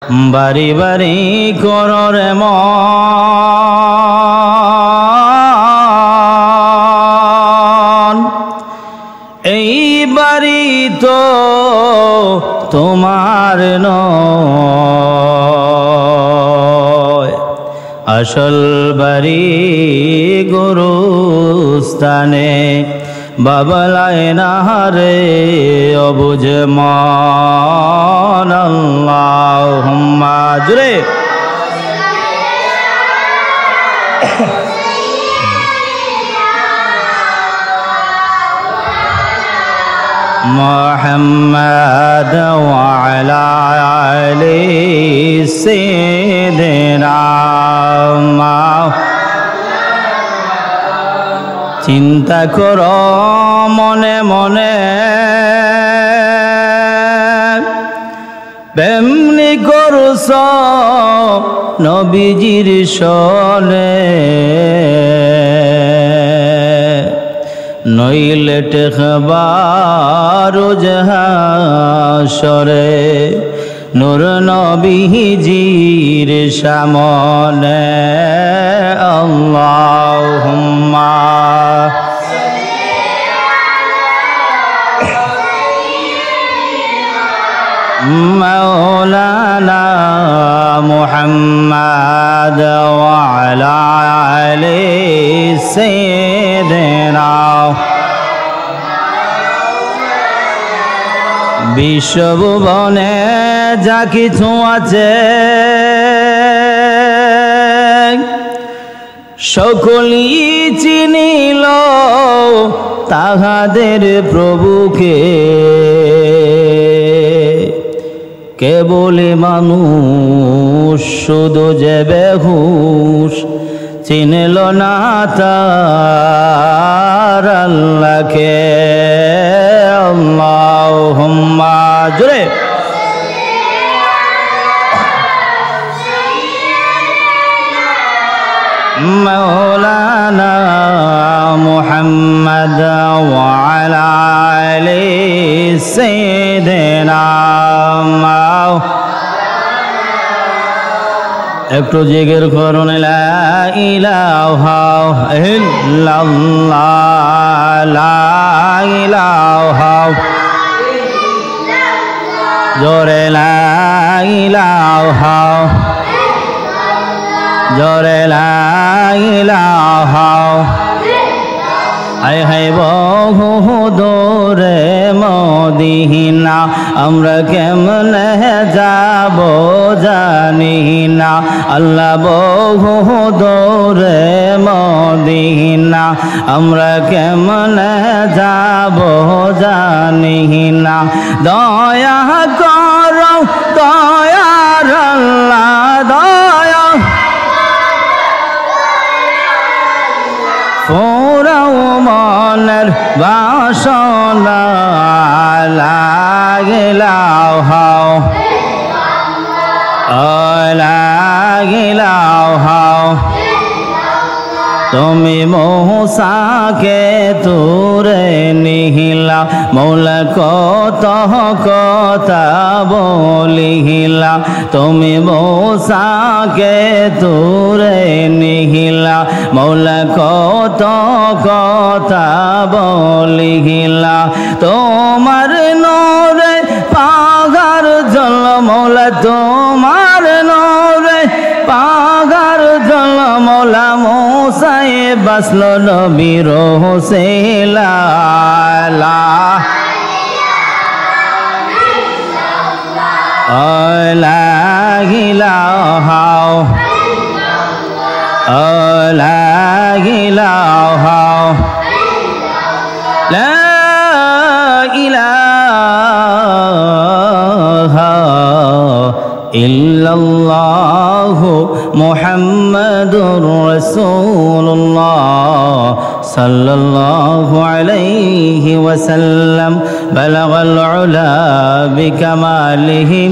বাড়ি বাড়ি কররে মন এই বাড়ি তো তোমার নয়, আসল বাড়ি গুরুস্থানে বাবলায় না রে অবুঝ মান। আল্লাহুম্মা জুরে মুহাম্মাদ ওয়া আলা আলি সাইয়্যিদিনা। চিন্তা করো মনে মনে বেমনি করছ নবীজির সনে, নইলে টেকবার হাসরে নূর নবীজির সামনে। আল্লাহুম্মা مولانا محمد وعلى آل سيدنا। বিশ্বভুবনে যা কিছু আছে সকলই চিনিল তাহাদের প্রভুকে, কেবলি মানুষ শুধু যে বেহুশ চিনল না তার আল্লাহকে। আল্লাহুম্মা জুরে مولانا محمد وعلى آل سيدنا। একটু জিকির করুন লা ইলাহা ইল্লাল্লাহ, লা ইলাহা জোরে লা ইলাহা জোরে লা ইলাহা। হায় হায় বহু দূরে মদিনা আমরা কেমনে যাব জানি না। আল্লাহ বহু দূরে মদিনা আমরা কেমনে যাব জানি না। দয়া করো দয়ার আল্লাহ, দয়া পুরাও মনের বাসনা। লা ইলাহা লা ইলাহা। তুমি মূসাকে তুরে নিহিলা মৌলা কত কথা বলিহিলা। তুমি মূসাকে তুরে নিহিলা মৌলা কত কথা বলিহিলা। তোমার নূরে পাগার জল মৌলা, তোমার নূরে পাগার জল মৌলা মূসায় বাসল নবীর হোসেলা। লা ইলাহা লা ইলাহা লা ইলাহা ইল্লাল্লাহু মুহাম্মাদুর রাসূলুল্লাহ সাল্লাল্লাহু আলাইহি ওয়াসাল্লাম। বালাগাল উলা বিকামালিহি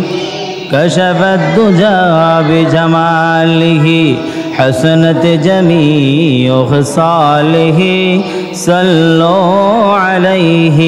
কাশাফাদ দুজা বিজামালিহি حسنت جميع خصاله صلوا عليه